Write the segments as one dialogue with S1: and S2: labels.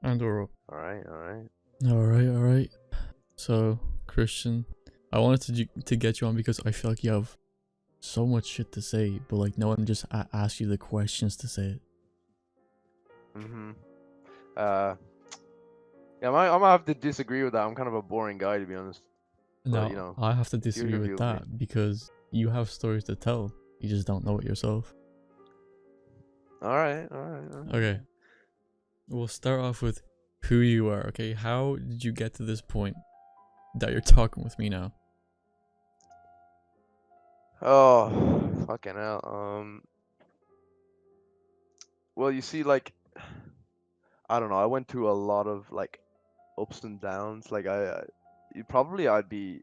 S1: And we're
S2: All right, all right.
S1: all right. So, Christian, I wanted to get you on because I feel like you have so much shit to say, but like no one just asks you the questions to say it.
S2: Mm-hmm. Uh, yeah, I'm gonna have to disagree with that. I'm kind of a boring guy, to be honest. But you
S1: Now,
S2: know,
S1: I have to
S2: it's your
S1: disagree with
S2: view of me.
S1: that because you have stories to tell. You just don't know it yourself.
S2: All right, all right, all right.
S1: Okay, we'll start off with who you are, okay? How did you get to this point that you're talking with me now?
S2: Oh, fucking hell. Well, you see, like, I don't know. I went through a lot of like ups and downs. Like, I'd be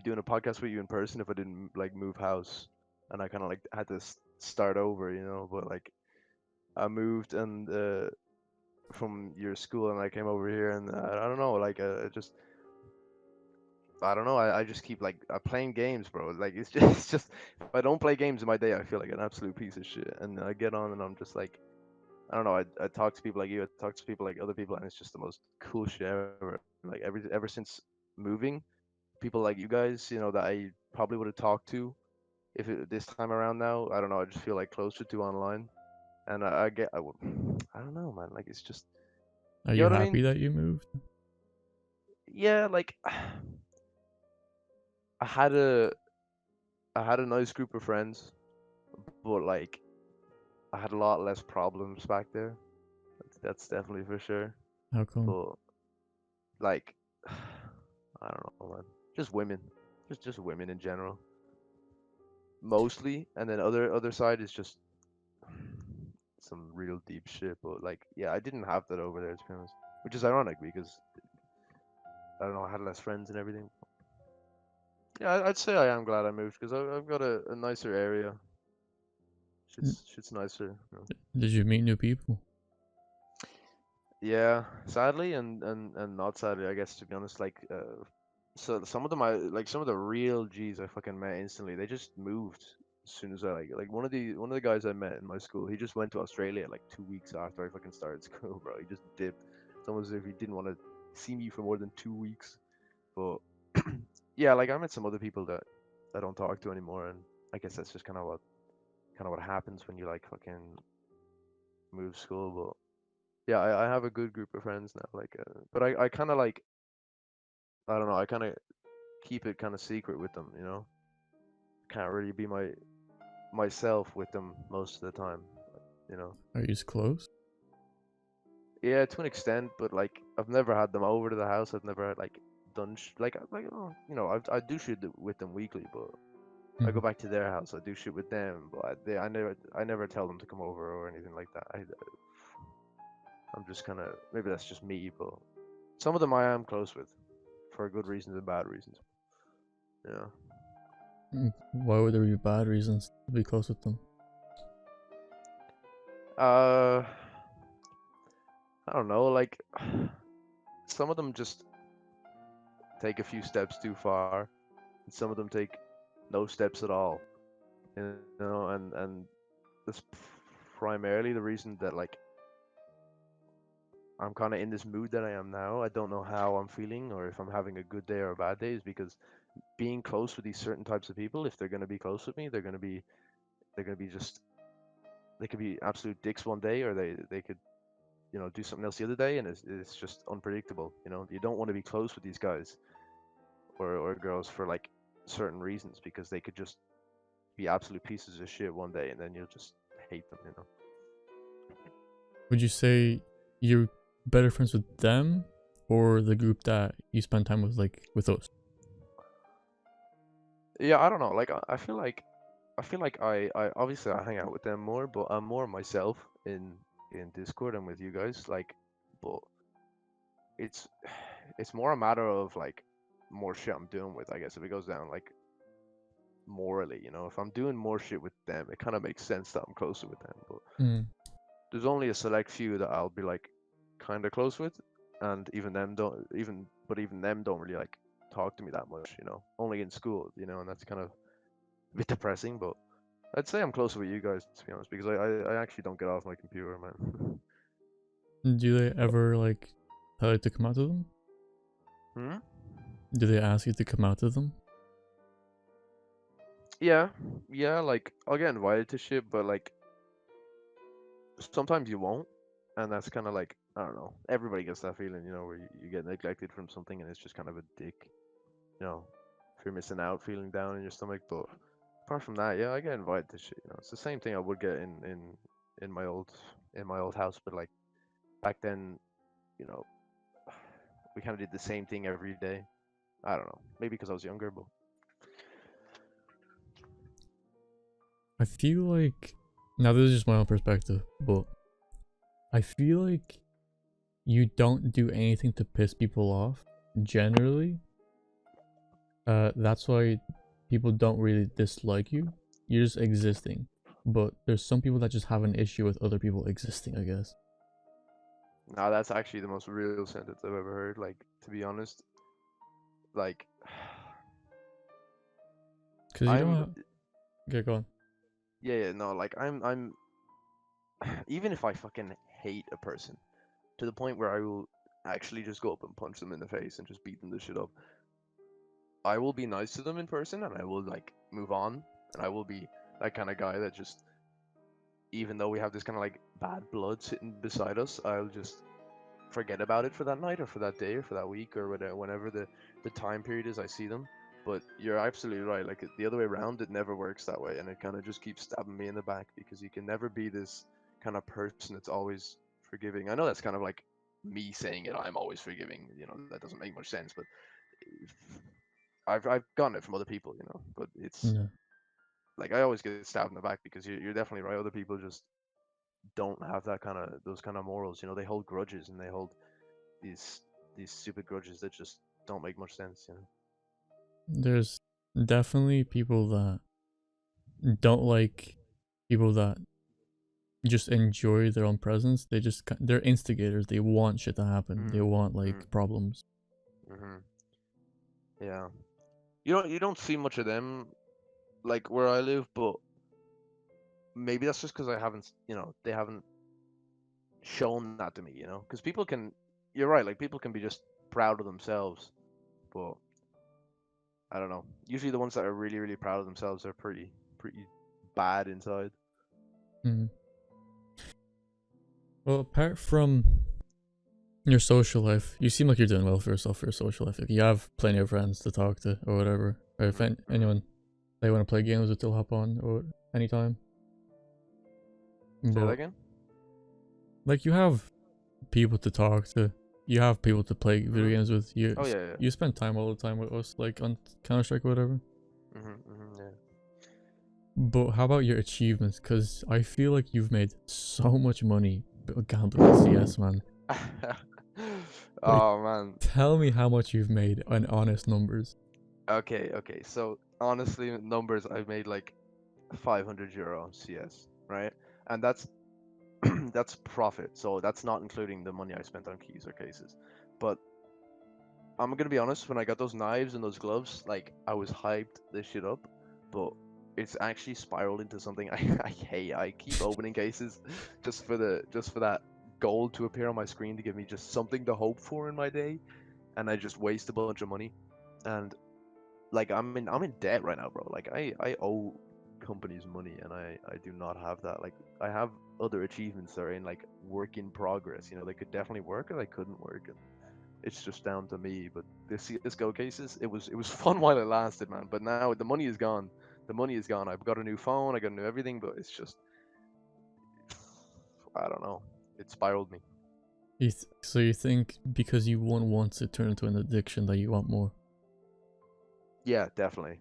S2: doing a podcast with you in person if I didn't like move house, and I kind of like had to start over, you know. But like, I moved and from your school, and I came over here, and I don't know, like, just I don't know. I just keep like playing games, bro. Like it's just if I don't play games in my day, I feel like an absolute piece of shit. And I get on and I'm just like I don't know. I talk to people like you. I talk to people like other people, and it's just the most cool shit ever. Like ever since moving, people like you guys, you know, that I probably would have talked to if this time around now. I don't know. I just feel like closer to online, and I don't know, man. Like it's just
S1: Are
S2: you
S1: you
S2: know what I mean?
S1: happy that you moved?
S2: Yeah, like I had a I had a nice group of friends, but like I had a lot less problems back there. That's definitely for sure.
S1: How come?
S2: But like, I don't know, man. Just women, just women in general, mostly. And then other side is just some real deep shit. But like, yeah, I didn't have that over there, to be honest. Which is ironic because I don't know, I had less friends and everything. Yeah, I'd say I am glad I moved because I've got a nicer area. Shit's nicer. You know.
S1: Did you meet new people?
S2: Yeah, sadly and not sadly, I guess to be honest, like so some of them I like some of the real G's I fucking met instantly. They just moved as soon as I like one of the guys I met in my school. He just went to Australia like 2 weeks after I fucking started school, bro. He just dipped. It's almost as if he didn't want to see me for more than 2 weeks. But yeah, like I met some other people that I don't talk to anymore, and I guess that's just kind of what happens when you like fucking move school. But yeah, I have a good group of friends now. Like, but I kind of like I don't know. I kind of keep it kind of secret with them. You know, can't really be myself with them most of the time. You know.
S1: Are you close?
S2: Yeah, to an extent, but like I've never had them over to the house. I've never like done like oh, you know I do shit with them weekly, but I
S1: Hmm.
S2: go back to their house. I do shit with them, but I never tell them to come over or anything like that. I'm just kind of maybe that's just me, but some of them I am close with for good reasons and bad reasons. Yeah.
S1: Why would there be bad reasons to be close with them?
S2: Uh, I don't know. Like some of them just take a few steps too far, and some of them take no steps at all. You know, and that's primarily the reason that like I'm kind of in this mood that I am now. I don't know how I'm feeling or if I'm having a good day or a bad day is because being close with these certain types of people, if they're going to be close with me, they're going to be just they could be absolute dicks one day or they could you know do something else the other day and it's just unpredictable. You know, you don't want to be close with these guys or girls for like certain reasons because they could just be absolute pieces of shit one day and then you'll just hate them. You know.
S1: Would you say you're better friends with them or the group that you spend time with, like with us?
S2: Yeah, I don't know. Like I feel like I obviously I hang out with them more, but I'm more myself in Discord and with you guys. Like, but it's it's more a matter of like more shit I'm doing with. I guess if it goes down like morally, you know, if I'm doing more shit with them, it kind of makes sense that I'm closer with them. But
S1: Mm.
S2: there's only a select few that I'll be like kind of close with, and even them don't really like talk to me that much. You know, only in school. You know, and that's kind of a bit depressing, but. I'd say I'm closer with you guys to be honest, because I actually don't get off my computer, man.
S1: Do they ever like tell you to come out to them?
S2: Hmm?
S1: Do they ask you to come out to them?
S2: Yeah, yeah. Like I'll get invited to shit, but like sometimes you won't, and that's kind of like I don't know. Everybody gets that feeling, where you get neglected from something, and it's just kind of a dick, if you're missing out, feeling down in your stomach. But apart from that, yeah, I get invited to shit. It's the same thing I would get in my old house, but like back then, you know, we kind of did the same thing every day. I don't know, maybe because I was younger, but
S1: I feel like now this is just my own perspective, but I feel like you don't do anything to piss people off generally. That's why people don't really dislike you. You're just existing. But there's some people that just have an issue with other people existing, I guess.
S2: now that's actually the most real sentence I've ever heard. Like to be honest, like
S1: Cause you don't
S2: I'm
S1: have... Okay, go on.
S2: yeah, no, like I'm even if I fucking hate a person to the point where I will actually just go up and punch them in the face and just beat them the shit up. I will be nice to them in person and I will like move on and I will be that kind of guy that just even though we have this kind of like bad blood sitting beside us, I'll just forget about it for that night or for that day or for that week or whatever, whenever the time period is I see them. But you're absolutely right. Like the other way around, it never works that way, and it kind of just keeps stabbing me in the back because you can never be this kind of person that's always forgiving. I know that's kind of like me saying it. I'm always forgiving. That doesn't make much sense, but I've gotten it from other people. But it's
S1: No.
S2: like I always get stabbed in the back because you're definitely right. Other people just don't have those kind of morals. They hold grudges and they hold these these stupid grudges that just don't make much sense.
S1: There's definitely people that don't like people that just enjoy their own presence. They're instigators. They want shit to happen. They
S2: Mm,
S1: want
S2: mm,
S1: like problems.
S2: mm-hmm. Yeah. You don't see much of them like where I live, but maybe that's just because I haven't, they haven't shown that to me, because people can. You're right. Like people can be just proud of themselves, but I don't know. Usually the ones that are really, really proud of themselves are pretty bad inside.
S1: Mhm. Well, apart from your social life, you seem like you're doing well for yourself for your social life. Like you have plenty of friends to talk to or whatever. Or if
S2: Mm-hmm.
S1: anyone they want to play games with, they'll hop on or anytime.
S2: Say that
S1: But
S2: again.
S1: like you have people to talk to, you have people to play video
S2: Mm-hmm.
S1: games with.
S2: Oh yeah, yeah.
S1: You spend time all the time with us, like on Counter Strike or whatever.
S2: Yeah.
S1: But how about your achievements? Because I feel like you've made so much money gambling in CS, man. Like,
S2: Oh man.
S1: tell me how much you've made on honest numbers.
S2: Okay. So honestly, numbers I've made like 500 euro CS, right? And that's that's profit. So that's not including the money I spent on keys or cases. But I'm gonna be honest, when I got those knives and those gloves, like I was hyped this shit up, but it's actually spiraled into something I hate. I keep opening cases just for that gold to appear on my screen to give me just something to hope for in my day, and I just waste a bunch of money. And like I'm in debt right now, bro. Like I owe companies money, and I do not have that. Like I have other achievements that are in like work in progress. They could definitely work or they couldn't work, and it's just down to me. But this go cases, it was fun while it lasted, man. But now the money is gone. The money is gone. I've got a new phone. I got a new everything, but it's just I don't know. It spiraled me.
S1: So you think because you won once, it turned into an addiction that you want more?
S2: Yeah, definitely.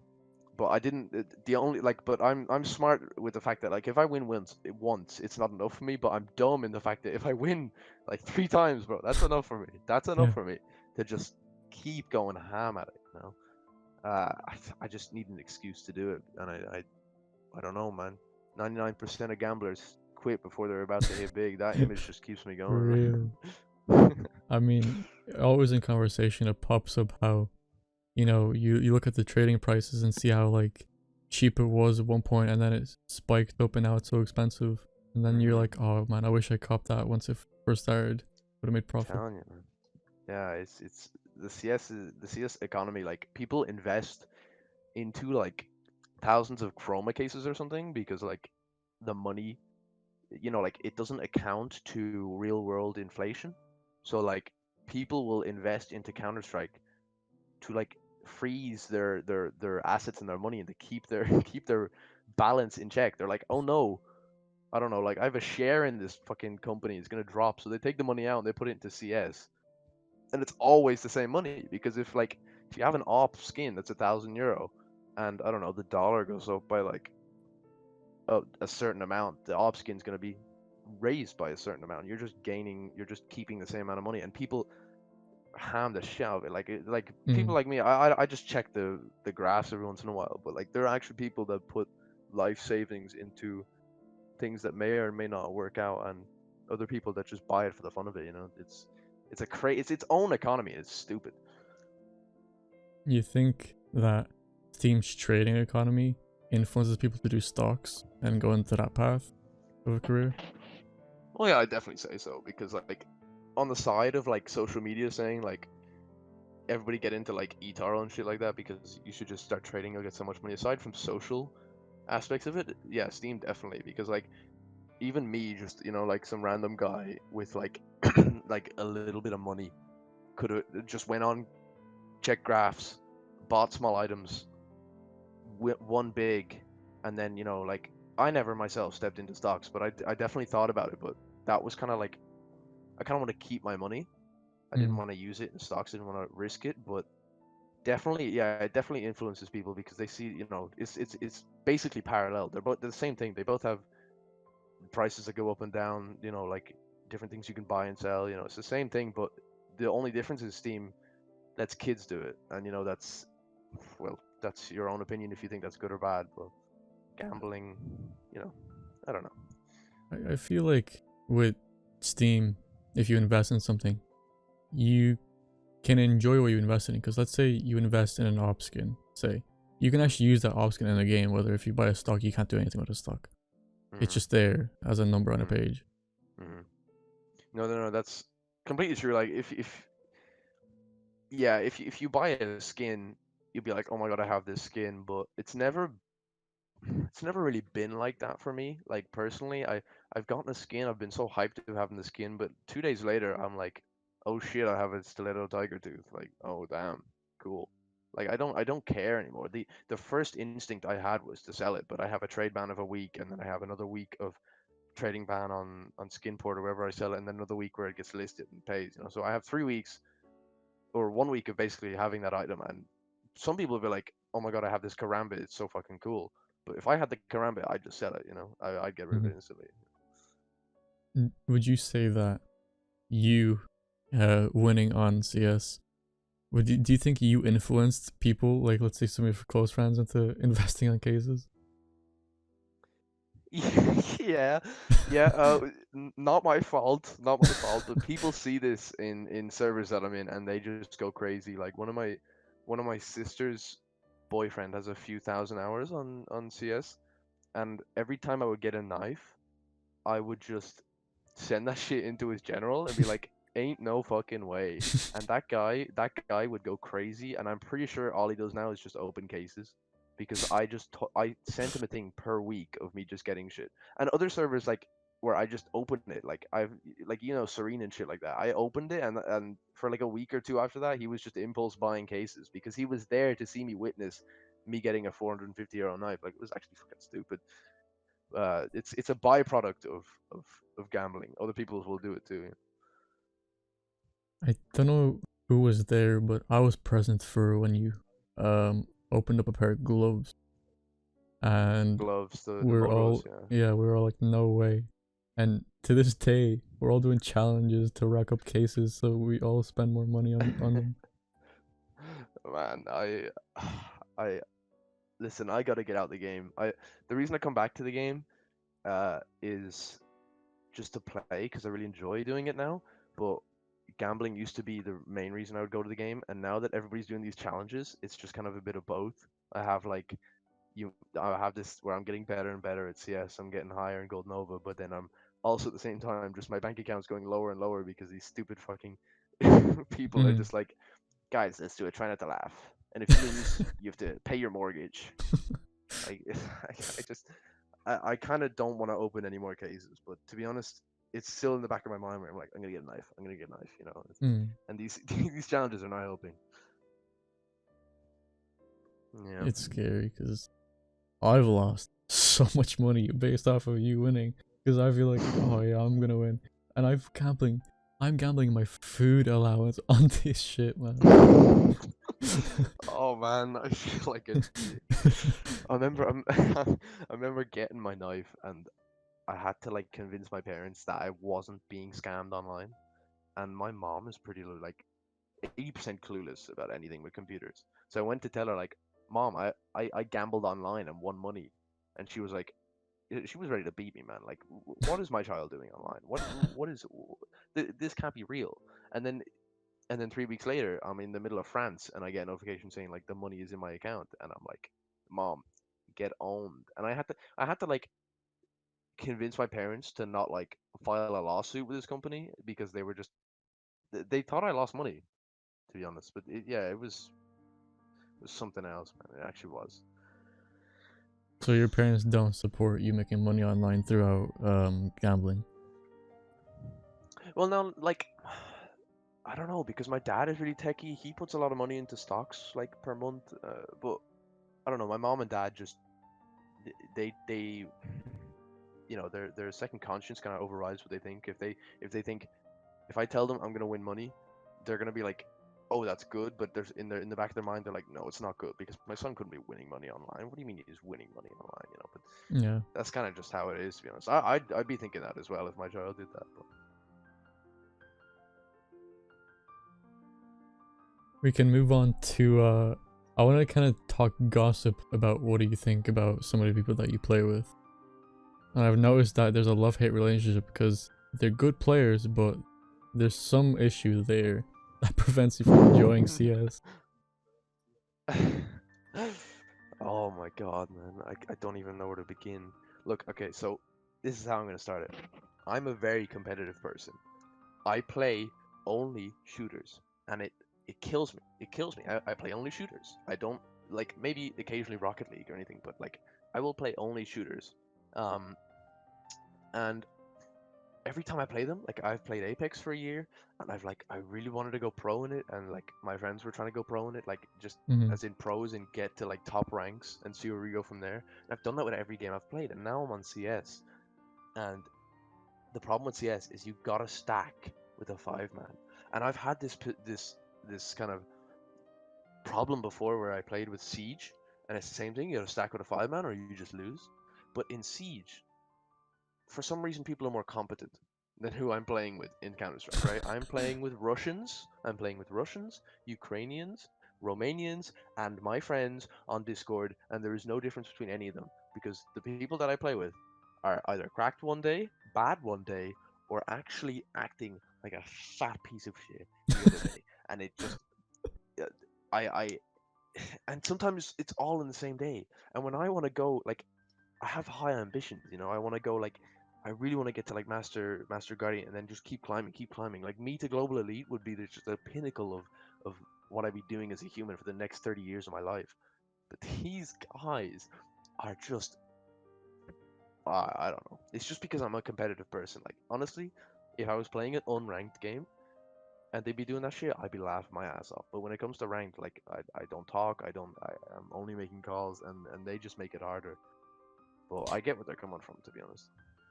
S2: But I didn't. The only like, but I'm smart with the fact that like if I win once, it's not enough for me. But I'm dumb in the fact that if I win like 3 times, bro, that's enough for me. That's enough
S1: Yeah.
S2: for me to just keep going ham at it. I just need an excuse to do it, and I don't know, man. 99% of gamblers quit before they're about to hit big. That image just keeps me
S1: For
S2: going.
S1: real. I mean, always in conversation, it pops up how, you look at the trading prices and see how like cheap it was at one point and then it spiked up and now it's so expensive. And then you're
S2: Mm-hmm.
S1: like, oh man, I wish I copped that once it first started. Would have made profit.
S2: Telling you, man. Yeah, it's the CS economy. Like people invest into like thousands of chroma cases or something because like the money, like it doesn't account to real world inflation. So like people will invest into Counter Strike to like freeze their assets and their money and to keep their keep their balance in check. They're like, oh no, I don't know, like I have a share in this fucking company, it's gonna drop. So they take the money out and they put it into CS, and it's always the same money because if you have an op skin that's €1,000, and I don't know, the dollar goes up by like a certain amount, the op skin's gonna be raised by a certain amount. You're just keeping the same amount of money, and people ham the shit out of it. Like people
S1: Mm.
S2: like me, I just check the graphs every once in a while, but like there are actually people that put life savings into things that may or may not work out, and other people that just buy it for the fun of it. It's its own economy. It's stupid.
S1: You think that Steam's trading economy influences people to do stocks and go into that path of a career?
S2: Well, yeah, I definitely say so because like on the side of like social media saying like everybody get into like eToro and shit like that because you should just start trading, you'll get so much money. Aside from social aspects of it, yeah, Steam definitely, because like even me, just like some random guy with like like a little bit of money could have just went on, checked graphs, bought small items, won big, and then like I never myself stepped into stocks, but I definitely thought about it. But that was kind of like I kind of want to keep my money. I didn't
S1: Mm.
S2: want to use it in stocks. Didn't want to risk it, but definitely, yeah, it definitely influences people because they see, it's basically parallel. They're the same thing. They both have prices that go up and down. Like different things you can buy and sell. It's the same thing, but the only difference is Steam lets kids do it, and that's your own opinion if you think that's good or bad. But gambling, you know, I don't know.
S1: I feel like with Steam, if you invest in something, you can enjoy what you invest in. Because let's say you invest in an op skin, say, you can actually use that op skin in a game, whether if you buy a stock, you can't do anything with a stock. It's
S2: Mm-hmm.
S1: just there as a number on a
S2: Mm-hmm.
S1: page.
S2: Mm-hmm. No, no, no. That's completely true. Like if yeah, if you buy a skin, you'll be like, oh my god, I have this skin, but it's never really been like that for me. Like personally, I've gotten a skin. I've been so hyped to having the skin, but 2 days later, I'm like, oh shit, I have a stiletto tiger tooth. Like, oh damn, cool. Like I don't care anymore. The first instinct I had was to sell it, but I have a trade ban of a week, and then I have another week of trading ban on Skinport or wherever I sell it, and then another week where it gets listed and pays. So I have 3 weeks or 1 week of basically having that item, and some people will be like, "Oh my god, I have this karambit. It's so fucking cool." But if I had the karambit, I'd just sell it. I'd get rid of
S1: Mhm.
S2: it instantly.
S1: Would you say that you winning on CS, do you think you influenced people, like let's say some of your close friends, into investing on cases?
S2: Yeah, yeah. Not my fault. Not my fault. But people see this in servers that I'm in, and they just go crazy. Like one of my sister's boyfriend has a few thousand hours on CS, and every time I would get a knife, I would just send that shit into his general and be like, "Ain't no fucking way." And that guy would go crazy. And I'm pretty sure all he does now is just open cases, because I sent him a thing per week of me just getting shit. And other servers like where I just opened it, like I've like Serene and shit like that. I opened it, and for like a week or two after that, he was just impulse buying cases because he was there to see me witness me getting a €450 knife. Like it was actually fucking stupid. It's a byproduct of gambling. Other people will do it too.
S1: I don't know who was there, but I was present for when you opened up a pair of gloves, and
S2: Gloves, the
S1: we're
S2: logos,
S1: all,
S2: yeah.
S1: yeah, we were all like, no way. And to this day, we're all doing challenges to rack up cases so we all spend more money on them.
S2: Man, I listen. I gotta get out the game. The reason I come back to the game, is just to play because I really enjoy doing it now. But gambling used to be the main reason I would go to the game, and now that everybody's doing these challenges, it's just kind of a bit of both. I have like I have this where I'm getting better and better at CS. I'm getting higher in Gold Nova, but then I'm also at the same time just my bank account's going lower and lower because these stupid fucking people are
S1: Mm.
S2: just like, guys, let's do it. Try not to laugh. And if you lose, you have to pay your mortgage. Like, I just, I kind of don't want to open any more cases. But to be honest, it's still in the back of my mind where I'm like, I'm gonna get a knife. I'm gonna get a knife. You know.
S1: Mm.
S2: And these these challenges are not helping. Yeah.
S1: It's scary because I've lost so much money based off of you winning. Because I feel like, oh yeah, I'm gonna win, and I'm gambling my food allowance on this shit, man.
S2: Oh man, I feel like a dick. I remember I remember getting my knife and I had to like convince my parents that I wasn't being scammed online. And my mom is pretty like 80% clueless about anything with computers. So I went to tell her like, "Mom, I gambled online and won money." And she was like, she was ready to beat me, man. Like, what is my child doing online? What is this can't be real. And then 3 weeks later, I'm in the middle of France and I get a notification saying like the money is in my account, and I'm like, Mom, get owned. And I had to like convince my parents to not like file a lawsuit with this company because they were just they thought I lost money, to be honest. But yeah, it was something else, man. It actually was.
S1: So your parents don't support you making money online throughout gambling.
S2: Well, now like I don't know because my dad is really techie. He puts a lot of money into stocks like per month, but I don't know. My mom and dad just they their second conscience kind of overrides what they think. If they think if I tell them I'm gonna win money, they're gonna be like, oh, that's good. But there's in the back of their mind they're like, no, it's not good because my son couldn't be winning money online. What do you mean he's winning money online? But
S1: Yeah.
S2: that's kind of just how it is, to be honest. I'd be thinking that as well if my child did that. But
S1: We can move on to I want to kind of talk gossip about what do you think about some of the people that you play with. And I've noticed that there's a love-hate relationship because they're good players, but there's some issue there that prevents you from enjoying CS.
S2: oh my god, man. I don't even know where to begin. Look, okay, so this is how I'm going to start it. I'm a very competitive person. I play only shooters, and it kills me. It kills me. I play only shooters. I don't like maybe occasionally Rocket League or anything, but like I will play only shooters. Um, and every time I play them, like I've played Apex for a year, and I really wanted to go pro in it, and like my friends were trying to go pro in it, like just
S1: Hmm.
S2: as in pros and get to like top ranks and see where we go from there. And I've done that with every game I've played, and now I'm on CS. And the problem with CS is you gotta stack with a 5-man, and I've had this kind of problem before where I played with Siege, and it's the same thing. You gotta stack with a 5-man or you just lose. But in Siege, for some reason people are more competent than who I'm playing with in Counter-Strike, right? I'm playing with Russians, Ukrainians, Romanians, and my friends on Discord, and there is no difference between any of them because the people that I play with are either cracked one day, bad one day, or actually acting like a fat piece of shit the other day. And it just, uh, I, and sometimes it's all in the same day. And when I want to go, like, I have high ambitions, I want to go like I really want to get to like master guardian and then just keep climbing, keep climbing. Like me to global elite would be just the pinnacle of what I'd be doing as a human for the next 30 years of my life. But these guys are just I don't know. It's just because I'm a competitive person. Like honestly, if I was playing an unranked game and they'd be doing that shit, I'd be laughing my ass off. But when it comes to ranked, like I don't talk, I'm only making calls and they just make it harder. But I get where they're coming from, to be honest.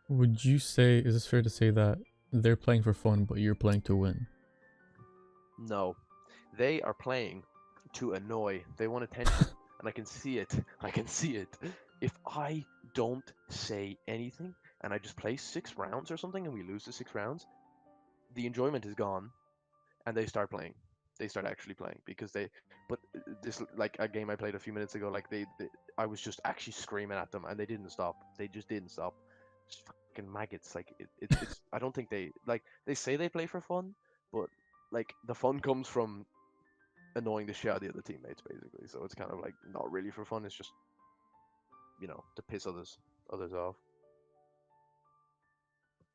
S1: Would you say, is this fair to say that they're playing for fun, but you're playing to win?
S2: No, they are playing to annoy. They want attention, and I can see it. I can see it. If I don't say anything and I just play 6 rounds or something and we lose the 6 rounds, the enjoyment is gone, and they start playing. They start actually playing because they. But this like a game I played a few minutes ago, like I was just actually screaming at them, and they didn't stop. They just didn't stop. Just fucking maggots. Like it's. I don't think they like. They say they play for fun, but like the fun comes from annoying the shit out of the other teammates, basically. So it's kind of like not really for fun. It's just to piss others off.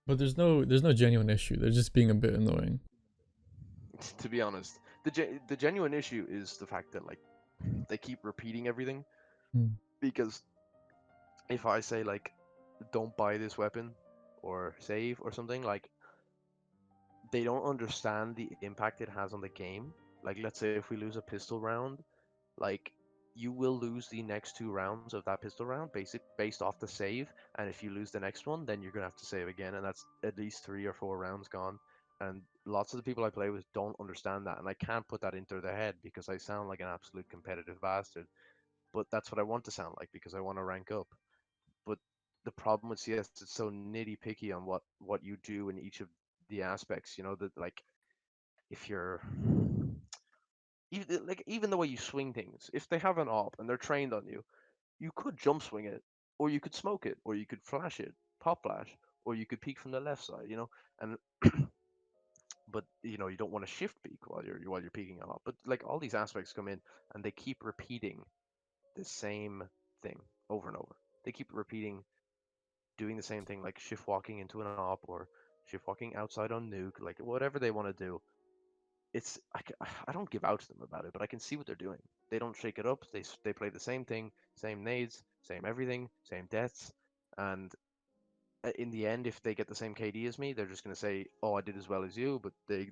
S1: But there's no genuine issue. They're just being a bit annoying.
S2: To be honest, the genuine issue is the fact that like they keep repeating everything.
S1: Hmm.
S2: Because if I say like don't buy this weapon or save or something, like they don't understand the impact it has on the game. Like let's say if we lose a pistol round, like you will lose the next 2 rounds of that pistol round based off the save, and if you lose the next one, then you're gonna have to save again, and that's at least 3 or 4 rounds gone. And lots of the people I play with don't understand that, and I can't put that into their head because I sound like an absolute competitive bastard. But that's what I want to sound like because I want to rank up. But the problem with CS, it's so nitty picky on what you do in each of the aspects. That like if you're even the way you swing things, if they have an op and they're trained on you, you could jump swing it, or you could smoke it, or you could flash it, pop flash, or you could peek from the left side. And but you don't want to shift peek while you're peeking a lot. But like all these aspects come in, and they keep repeating the same thing over and over. They keep repeating doing the same thing, like shift walking into an op or shift walking outside on nuke, like whatever they want to do. I don't give out to them about it, but I can see what they're doing. They don't shake it up. They play the same thing, same nades, same everything, same deaths, and in the end, if they get the same KD as me, they're just gonna say, "Oh, I did as well as you," but they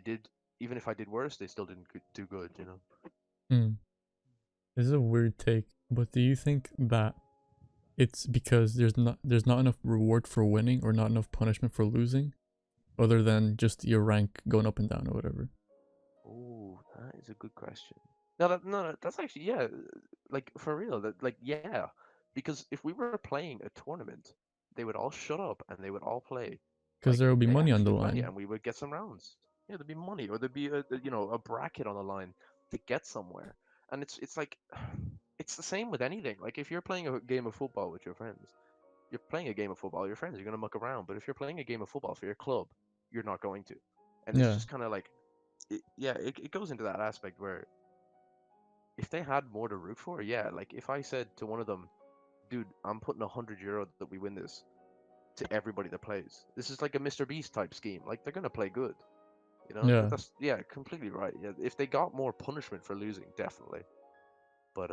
S2: did. Even if I did worse, they still didn't do good.
S1: Hmm. This is a weird take, but do you think that it's because there's not enough reward for winning or not enough punishment for losing, other than just your rank going up and down or whatever?
S2: Oh, that is a good question. No, that's actually yeah, like for real. That like yeah, because if we were playing a tournament, they would all shut up and they would all play.
S1: Because
S2: Like
S1: there will be
S2: they
S1: money on the
S2: actually play,
S1: line.
S2: and we would get some rounds. Yeah, there'd be money, or there'd be a bracket on the line to get somewhere. And it's like it's the same with anything. Like if you're playing a game of football with your friends, you're playing a game of football. Your friends, you're gonna muck around. But if you're playing a game of football for your club, you're not going to. And it's
S1: Yeah,
S2: just kind of like it goes into that aspect where if they had more to root for, yeah, like if I said to one of them, dude, I'm putting €100 that we win this to everybody that plays. This is like a Mr. Beast type scheme. Like they're gonna play good.
S1: yeah.
S2: That's yeah, completely right. Yeah, if they got more punishment for losing, definitely. But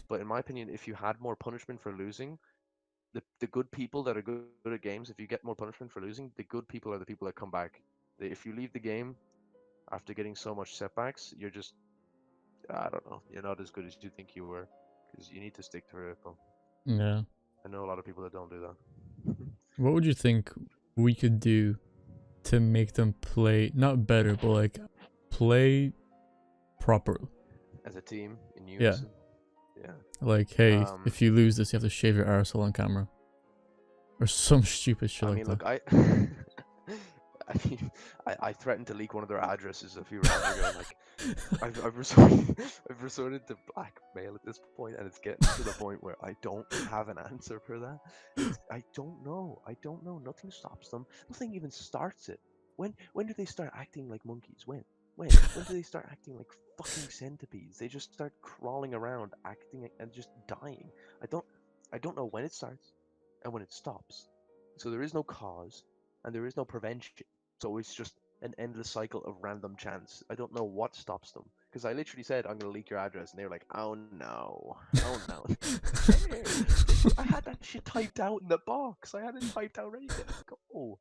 S2: but in my opinion, if you had more punishment for losing, the good people that are good at games, if you get more punishment for losing, the good people are the people that come back. If you leave the game after getting so much setbacks, you're just I don't know. You're not as good as you think you were, because you need to stick to it. But
S1: Yeah.
S2: I know a lot of people that don't do that.
S1: What would you think we could do to make them play not better, but like play proper?
S2: As a team in
S1: Yeah.
S2: unison. Yeah.
S1: Like, hey,
S2: Um.
S1: if you lose this, you have to shave your arsehole on camera. Or some stupid shit
S2: I
S1: like
S2: mean,
S1: that.
S2: look, I mean, I threatened to leak one of their addresses a few rounds ago. Like, I've resorted, I've resorted to blackmail at this point, and it's getting to the point where I don't have an answer for that. I don't know. I don't know. Nothing stops them. Nothing even starts it. When do they start acting like monkeys? When do they start acting like fucking centipedes? They just start crawling around, acting and just dying. I don't I don't know when it starts and when it stops. So there is no cause and there is no prevention. It's always just an endless cycle of random chance. I don't know what stops them. Because I literally said, I'm going to leak your address. And they were like, oh no. Oh no. There. I had that shit typed out in the box. I had it typed out ready to go.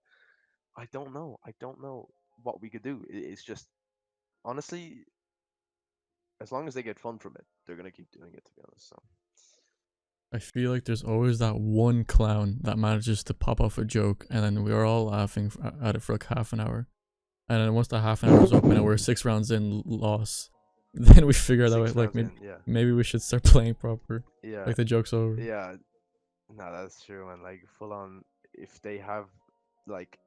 S2: I don't know. I don't know what we could do. It's just, honestly, as long as they get fun from it, they're going to keep doing it, to be honest. So.
S1: I feel like there's always that one clown that manages to pop off a joke, and then we're all laughing at it for like half an hour. And then once the half an hour is up and we're 6 rounds in loss, then we figure out
S2: Six
S1: like
S2: rounds in, yeah.
S1: maybe we should start playing proper.
S2: Yeah.
S1: Like the joke's over.
S2: Yeah. No, that's true, man. Like, full on, if they have, like,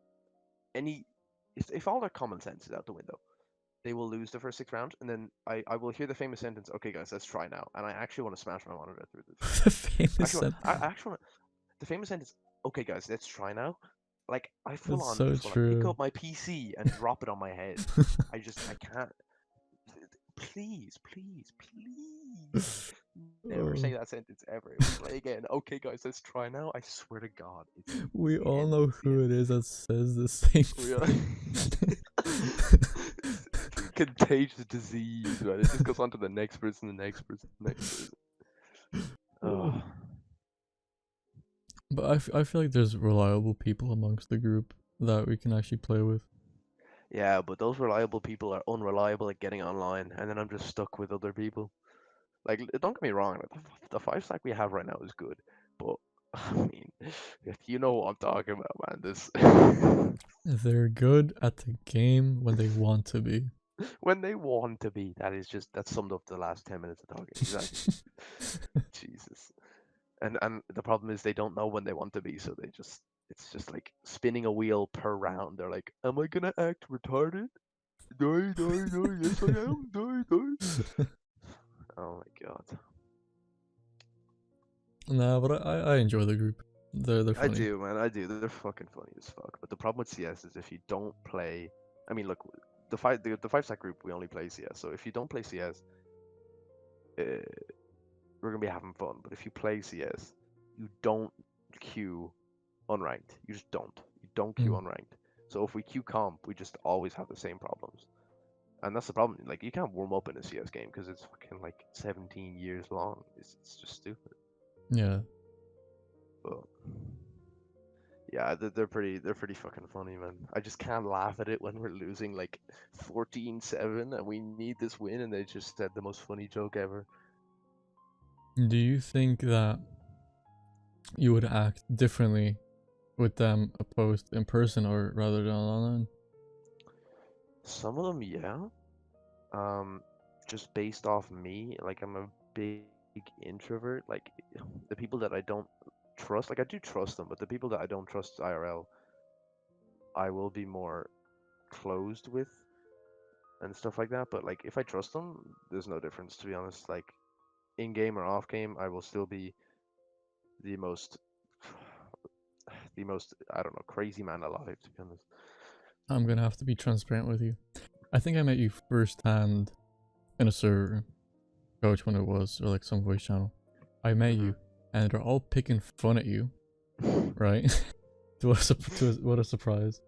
S2: any. If all their common sense is out the window, they will lose the first 6 rounds, and then I will hear the famous sentence, "Okay, guys, let's try now." And I actually want to smash my monitor through this.
S1: The famous
S2: Actually,
S1: sentence.
S2: I actually want the famous sentence, "Okay, guys, let's try now." Like I
S1: That's so
S2: full on pick
S1: true.
S2: up my PC and drop it on my head. I can't. Please, please, please. never
S1: Oh,
S2: say that sentence ever. If we play again, okay, guys, let's try now. I swear to God,
S1: we
S2: the
S1: all
S2: end.
S1: know
S2: It's the
S1: who
S2: end.
S1: it is that says the same
S2: We are.
S1: thing.
S2: It's a contagious disease, man. It just goes on to the next person, the next person, the next person.
S1: Oh.
S2: Oh.
S1: But I feel like there's reliable people amongst the group that we can actually play with.
S2: Yeah, but those reliable people are unreliable at getting online, and then I'm just stuck with other people. Like, don't get me wrong, like, the five stack we have right now is good, but I mean, if you know what I'm talking about, man. This
S1: They're good at the game when they want to be.
S2: when they want to be, that summed up the last 10 minutes of talking. Exactly. Jesus. And the problem is they don't know when they want to be, so it's just like spinning a wheel per round. They're like, am I gonna act retarded? Die, die, die. Yes, I am. Die, die. Oh my god.
S1: Nah, but I enjoy the group. They're
S2: I
S1: funny.
S2: do, man. I do. They're fucking funny as fuck. But the problem with CS is if you don't play, I mean, look, the five stack group we only play CS. So if you don't play CS, we're gonna be having fun. But if you play CS, you don't queue unranked. You just don't. You don't queue
S1: Mm.
S2: unranked. So if we queue comp, we just always have the same problems. And that's the problem. Like you can't warm up in a CS game because it's fucking like 17 years long. It's just stupid.
S1: Yeah.
S2: But yeah, they're pretty fucking funny, man. I just can't laugh at it when we're losing like 14-7 and we need this win and they just said the most funny joke ever.
S1: Do you think that you would act differently with them opposed in person or rather than online?
S2: Some of them, yeah. Um, just based off me, like I'm a big introvert. Like the people that I don't trust, like I do trust them, but the people that I don't trust IRL, I will be more closed with and stuff like that. But like if I trust them, there's no difference to be honest. Like in game or off game, I will still be the most the most I don't know crazy man alive to be honest.
S1: I'm gonna have to be transparent with you. I think I met you firsthand in a server. Forgot which one it was, or like some voice channel. I met you, and they're all picking fun at you, right? What a surprise.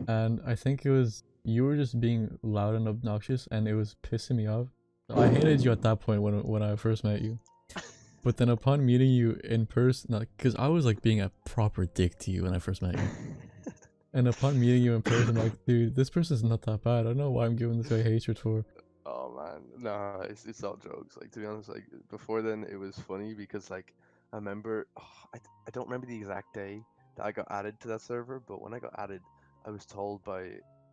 S1: And I think it was you were just being loud and obnoxious, and it was pissing me off. So I hated you at that point when I first met you. But then upon meeting you in person, like, cause I was like being a proper dick to you when I first met you. And upon meeting you in person, like, dude, this person's not that bad. I don't know why I'm giving this guy hatred for.
S2: Oh man, nah, it's all jokes. Like to be honest, like before then it was funny because like I remember, I don't remember the exact day that I got added to that server, but when I got added, I was told by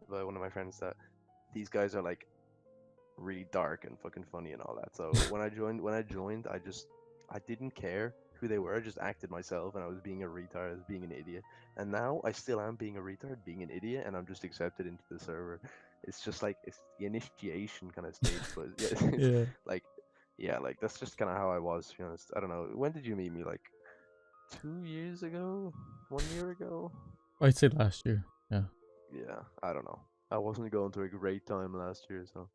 S2: one of my friends that these guys are like really dark and fucking funny and all that. So when I joined, I didn't care who they were. I just acted myself, and I was being a retard, I was being an idiot. And now I still am being a retard, being an idiot, and I'm just accepted into the server. It's just like it's the initiation kind of stage, but yeah, it's
S1: Yeah,
S2: like yeah, like that's just kind of how I was. To be honest, I don't know. When did you meet me? Like 2 years ago, 1 year ago?
S1: I'd say last year. Yeah.
S2: Yeah, I don't know. I wasn't going through a great time last year, so.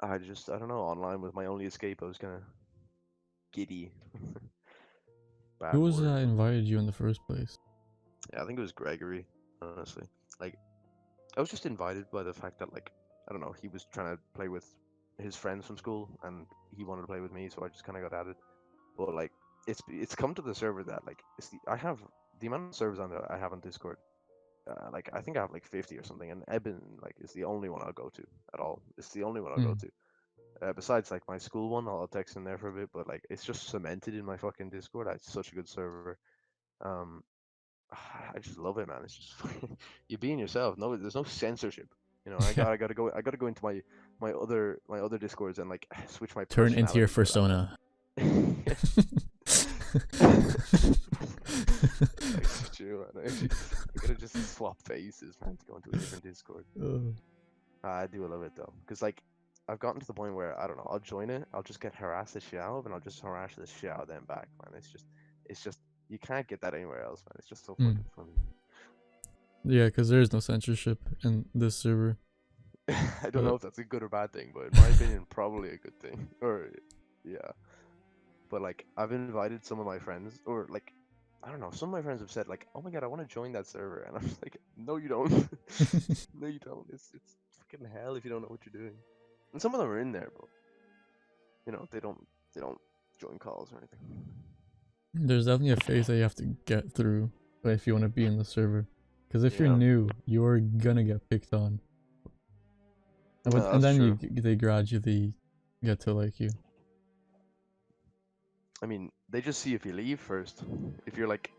S2: I don't know, online was my only escape. I was kind of giddy.
S1: Who
S2: Bad
S1: was
S2: word,
S1: that
S2: but
S1: invited you in the first place?
S2: yeah, I think it was Gregory, honestly. Like, I was just invited by the fact that, like, I don't know, he was trying to play with his friends from school and he wanted to play with me, so I just kind of got added. But, like, it's come to the server that, like, I have the amount of servers on that I have on Discord. Like, I think I have like 50 or something, and Eben, like, is the only one I'll go to at all. It's the only one I'll go
S1: Hmm.
S2: to. Besides like my school one, I'll text in there for a bit, but like it's just cemented in my fucking Discord. It's such a good server. Um, I just love it, man. It's just you being yourself. No, there's no censorship. You know,
S1: Yeah.
S2: I gotta go into my other Discords and like switch my
S1: Turn into your
S2: personality, but
S1: persona.
S2: like it's true, man. I gotta just swap faces, man, to go into a different Discord.
S1: Oh.
S2: I do love it though, because like I've gotten to the point where I don't know. I'll join it. I'll just get harassed the shit out of, and I'll just harass the shit out of them back, man. It's just you can't get that anywhere else, man. It's just so
S1: Hmm.
S2: fucking funny.
S1: Yeah, because there is no censorship in this server.
S2: I don't
S1: Uh,
S2: know if that's a good or bad thing, but in my opinion, probably a good thing. Or yeah, but like I've invited some of my friends, or like I don't know, some of my friends have said like, "Oh my god, I want to join that server," and I'm just like, "No, you don't. No, you don't. It's fucking hell if you don't know what you're doing." And some of them are in there, but they don't join calls or anything.
S1: There's definitely a phase that you have to get through if you want to be in the server. Because if you're
S2: Yeah,
S1: new, you're gonna get picked on.
S2: no,
S1: And
S2: that's
S1: then
S2: true.
S1: they gradually get to like you.
S2: I mean, they just see if you leave first. If you're like,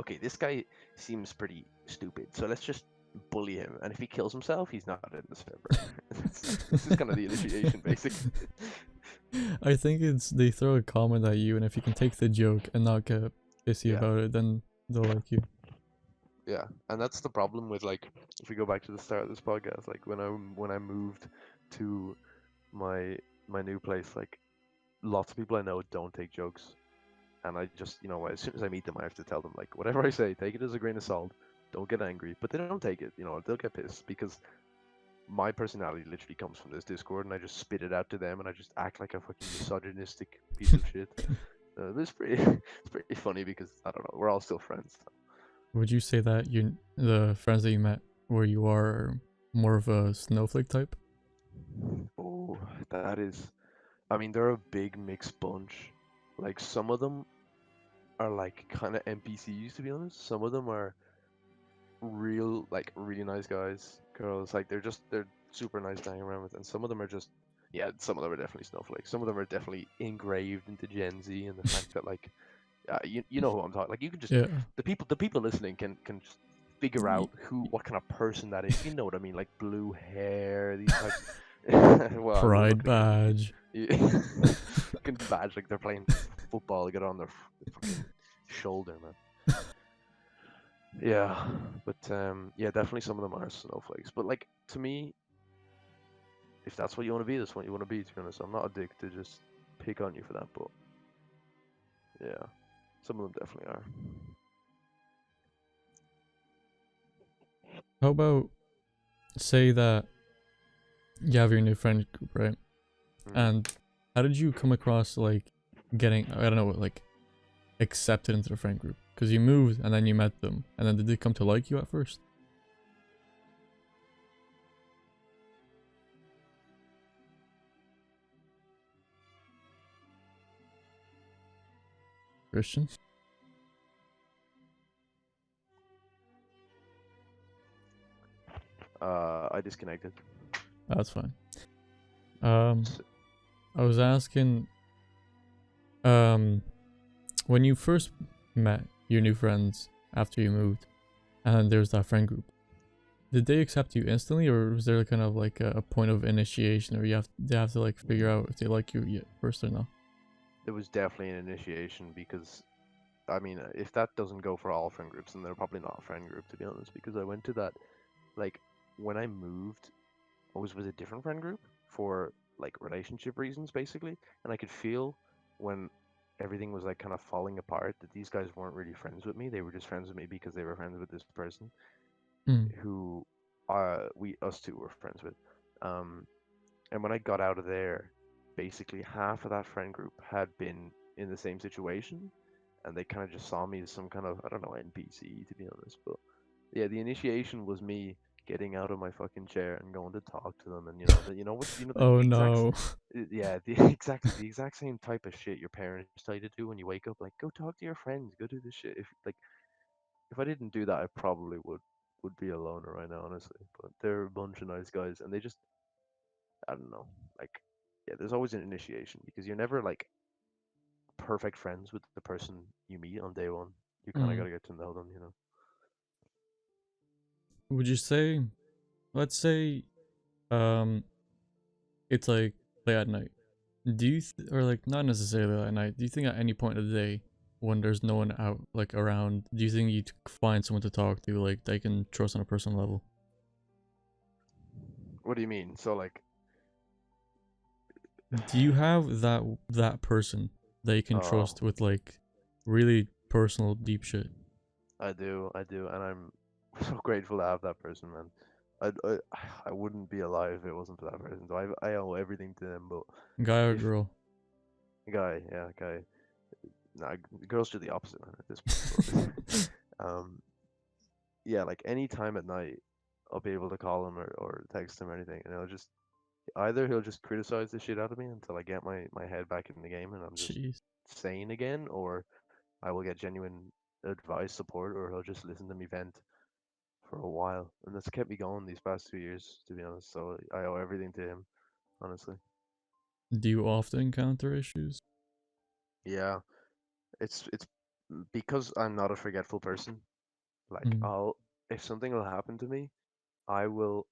S2: okay, this guy seems pretty stupid, so let's just bully him. And if he kills himself, he's not in the server. This is kind of the initiation, basically.
S1: I think it's they throw a comment at you, and if you can take the joke and not get pissy
S2: Yeah,
S1: about it, then they'll like you.
S2: yeah, and that's the problem with like, if we go back to the start of this podcast, like when I moved to my my new place, like lots of people I know don't take jokes, and I just, as soon as I meet them, I have to tell them like, whatever I say, take it as a grain of salt. Don't get angry, but they don't take it. They'll get pissed because my personality literally comes from this Discord, and I just spit it out to them, and I just act like a fucking misogynistic piece of shit. It's pretty, it's pretty funny because I don't know, we're all still friends.
S1: Would you say that the friends that you met where you are more of a snowflake type?
S2: Oh, that is. I mean, they're a big mixed bunch. Like some of them are like kind of NPCs, to be honest. Some of them are real, like really nice guys, girls. Like they're super nice to hang around with, and some of them are just, yeah, some of them are definitely snowflakes. Some of them are definitely engraved into Gen Z, and the fact that like, you know who I'm talking. Like you can just,
S1: Yeah.
S2: the people listening can just figure
S1: Y-
S2: out what kind of person that is. You know what I mean? Like blue hair, these types. Well, we're
S1: Pride
S2: looking at you.
S1: badge.
S2: Yeah. Fucking badge like they're playing football. Get on their fucking shoulder, man. Yeah, but yeah, definitely some of them are snowflakes. But like to me, if that's what you want to be, that's what you want to be. To be honest, I'm not a dick to just pick on you for that. But yeah, some of them definitely are.
S1: How about say that you have your new friend group, right?
S2: Hmm.
S1: And how did you come across like getting, I don't know, like accepted into the friend group? Because you moved and then you met them, and then did they come to like you at first? Christian?
S2: I disconnected.
S1: That's fine. Um, I was asking, um, when you first met your new friends after you moved, and then there's that friend group, did they accept you instantly, or was there kind of like a point of initiation, or they have to like figure out if they like you yet first or not?
S2: It was definitely an initiation because I mean, if that doesn't go for all friend groups, then they're probably not a friend group to be honest. Because I went to that like when I moved, I was with a different friend group for like relationship reasons basically, and I could feel when everything was like kind of falling apart that these guys weren't really friends with me. They were just friends with me because they were friends with this person
S1: Mm.
S2: who we us two were friends with. Um, and when I got out of there, basically half of that friend group had been in the same situation, and they kind of just saw me as some kind of, I don't know, NPC to be honest. But yeah, the initiation was me getting out of my fucking chair and going to talk to them, and
S1: Oh
S2: the exact,
S1: no.
S2: yeah, the exact same type of shit your parents tell you to do when you wake up, like go talk to your friends, go do this shit. If I didn't do that, I probably would be a loner right now, honestly. But they're a bunch of nice guys, and they just, I don't know, like, yeah, there's always an initiation because you're never like perfect friends with the person you meet on day one. You kind of got
S1: Mm.
S2: to get to know them.
S1: Would you say, let's say, um, it's like late at night. Or like not necessarily late at night. Do you think at any point of the day when there's no one out like around, do you think you'd find someone to talk to like they can trust on a personal level?
S2: What do you mean? So like,
S1: Do you have that person that you can
S2: oh,
S1: trust with like really personal deep shit?
S2: I do, and I'm so grateful to have that person, man. I I wouldn't be alive if it wasn't for that person. So I owe everything to them. But
S1: Guy or
S2: if
S1: girl?
S2: guy, yeah, guy, Nah, girls do the opposite, man, at this point. But yeah, like any time at night, I'll be able to call him or text him or anything, and he'll just either he'll just criticize the shit out of me until I get my head back in the game and I'm just
S1: Jeez.
S2: sane again, or I will get genuine advice, support, or he'll just listen to me vent for a while, and that's kept me going these past 2 years, to be honest. So I owe everything to him, honestly.
S1: Do you often encounter issues?
S2: Yeah, it's because I'm not a forgetful person. Like
S1: Mm.
S2: I'll if something will happen to me, I will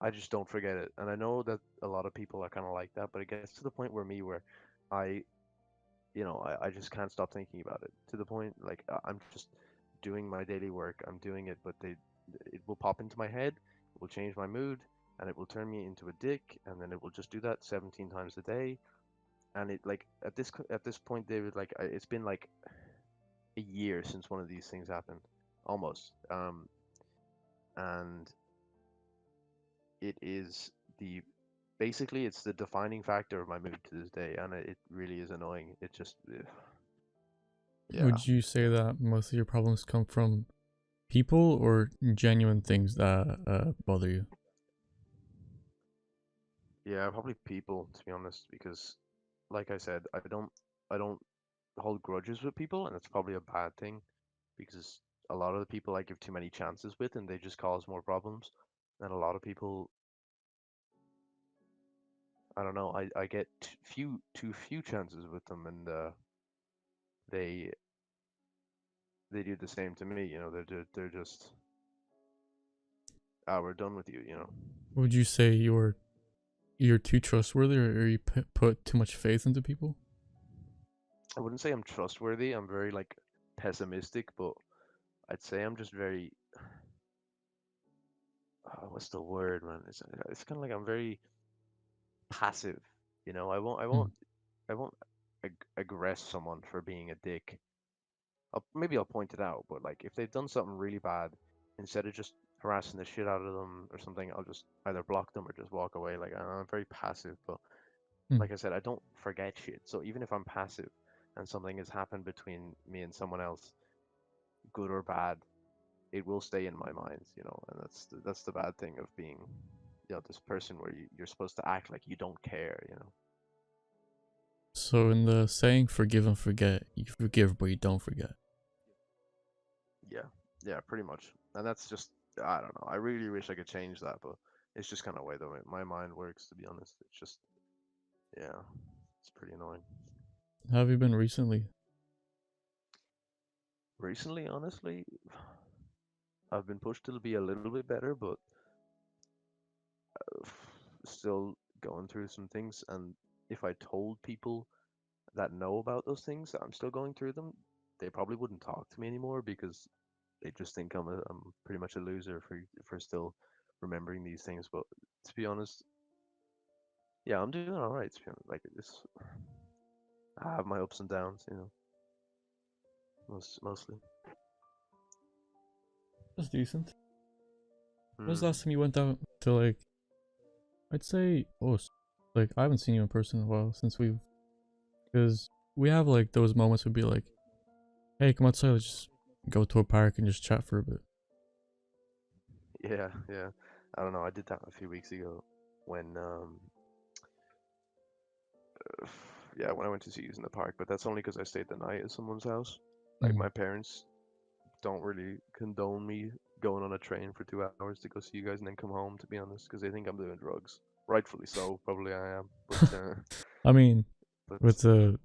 S2: I just don't forget it. And I know that a lot of people are kind of like that, but it gets to the point where I I just can't stop thinking about it to the point like I'm just doing my daily work. I'm doing it, but it will pop into my head, it will change my mood, and it will turn me into a dick, and then it will just do that 17 times a day. And it like at this point, David, like it's been like a year since one of these things happened, almost. And it is the basically it's the defining factor of my mood to this day, and it really is annoying. It just yeah.
S1: Would you say that most of your problems come from people or genuine things that bother you?
S2: Yeah, probably people, to be honest, because like I said, I don't hold grudges with people, and it's probably a bad thing because a lot of the people I give too many chances with, and they just cause more problems. And a lot of people, I don't know, I get too few chances with them, and they they do the same to me. You know, they're just ah, we're done with you. You know,
S1: Would you say you're too trustworthy, or you put too much faith into people?
S2: I wouldn't say I'm trustworthy. I'm very like pessimistic, but I'd say I'm just very what's the word, man? It's kind of like I'm very passive. You know,
S1: Mm.
S2: I won't aggress someone for being a dick. Maybe I'll point it out, but like if they've done something really bad, instead of just harassing the shit out of them or something, I'll just either block them or just walk away. Like I'm very passive, but
S1: Mm.
S2: like I said, I don't forget shit. So even if I'm passive and something has happened between me and someone else, good or bad, it will stay in my mind, you know, and that's the bad thing of being, you know, this person where you're supposed to act like you don't care, you know.
S1: So in the saying "forgive and forget," you forgive but you don't forget.
S2: Yeah, yeah, pretty much. And that's just I don't know. I really wish I could change that, but it's just kind of way the way my mind works, to be honest. It's just yeah, it's pretty annoying.
S1: How have you been recently?
S2: Recently, honestly, I've been pushed to be a little bit better, but still going through some things. And if I told people that know about those things that I'm still going through them, they probably wouldn't talk to me anymore because they just think I'm pretty much a loser for still remembering these things. But to be honest, yeah, I'm doing all right. To be honest. Like this, I have my ups and downs, you know, mostly.
S1: That's decent. When was the
S2: Hmm.
S1: last time you went out to like? I'd say like I haven't seen you in person in a while since because we have like those moments would be like, hey, come outside, let's just go to a park and just chat for a bit.
S2: Yeah, yeah. I don't know. I did that a few weeks ago when yeah, when I went to see you in the park, but that's only because I stayed the night at someone's house. Like
S1: Mm.
S2: my parents don't really condone me going on a train for 2 hours to go see you guys and then come home, to be honest, because they think I'm doing drugs. Rightfully so, probably I am.
S1: I mean,
S2: But
S1: with the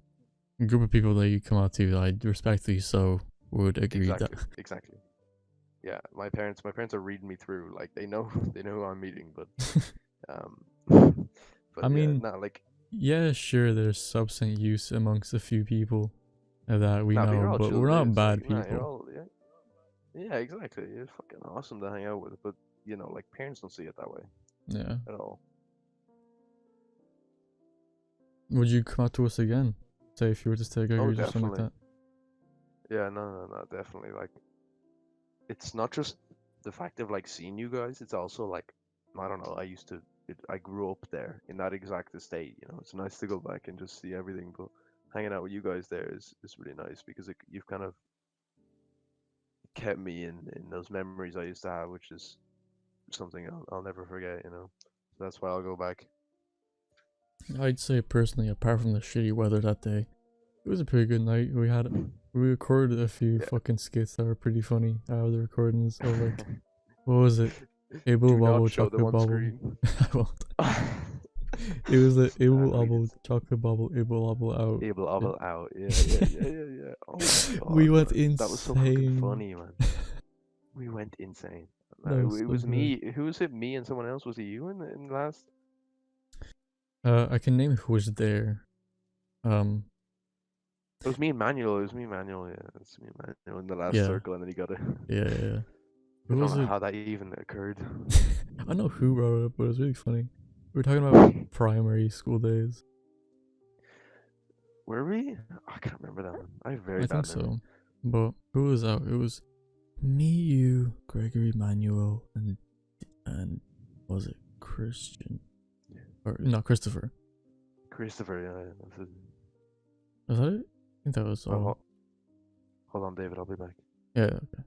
S1: group of people that you come out to, I respectfully so would agree that.
S2: exactly, exactly. Yeah, my parents are reading me through. Like they know, they know who I'm meeting. But um, but
S1: I
S2: yeah,
S1: mean,
S2: no, like
S1: yeah, sure, there's substance use amongst a few people that we
S2: nah, but
S1: know,
S2: you're all
S1: but
S2: chill
S1: we're not
S2: dudes.
S1: bad
S2: Like nah, you're
S1: people.
S2: all yeah, yeah, exactly. You're fucking awesome to hang out with. But you know, like parents don't see it that way
S1: Yeah.
S2: at all.
S1: Would you come out to us again? Say if you were to stay
S2: Oh,
S1: Gregory's or something like
S2: definitely.
S1: that.
S2: Yeah, no, definitely. Like it's not just the fact of like seeing you guys. It's also like I don't know. I grew up there in that exact estate. You know, it's nice to go back and just see everything. But hanging out with you guys there is really nice because you've kind of kept me in those memories I used to have, which is something I'll never forget. So that's why I'll go back.
S1: I'd say personally, apart from the shitty weather that day, it was a pretty good night. We recorded a few
S2: Yeah.
S1: fucking skits that were pretty funny out of the recordings of like, what was it? Able
S2: Do
S1: Bobble
S2: not show them
S1: Chocolate
S2: on
S1: Bobble.
S2: screen.
S1: I won't. It was the Able
S2: And we
S1: Bobble
S2: just
S1: Chocolate Bobble Able Bobble out.
S2: able
S1: shit.
S2: abel out. Yeah. Oh my
S1: We
S2: god,
S1: went
S2: man. That was so fucking
S1: insane.
S2: funny, man. We went insane.
S1: That was
S2: It
S1: so
S2: was
S1: good.
S2: me. Who was it? Me and someone else? Was it you in the last?
S1: I can name who was there.
S2: It was me and Manuel. It was me and Manuel. Yeah, it's me and Manuel in the last
S1: Yeah,
S2: circle, and then he got it.
S1: yeah.
S2: I
S1: Who
S2: don't
S1: was
S2: know
S1: it?
S2: how that even occurred.
S1: I know who wrote it, but it was really funny. We were talking about primary school days.
S2: Were we? I can't remember that one. I have very
S1: I think
S2: bad memory.
S1: so. But who was out? It was me, you, Gregory, Manuel, and was it Christian? Or not Christopher.
S2: Christopher, yeah. That's it.
S1: Was that it? I think that was
S2: Oh,
S1: all.
S2: hold on, David. I'll be back.
S1: Yeah, okay.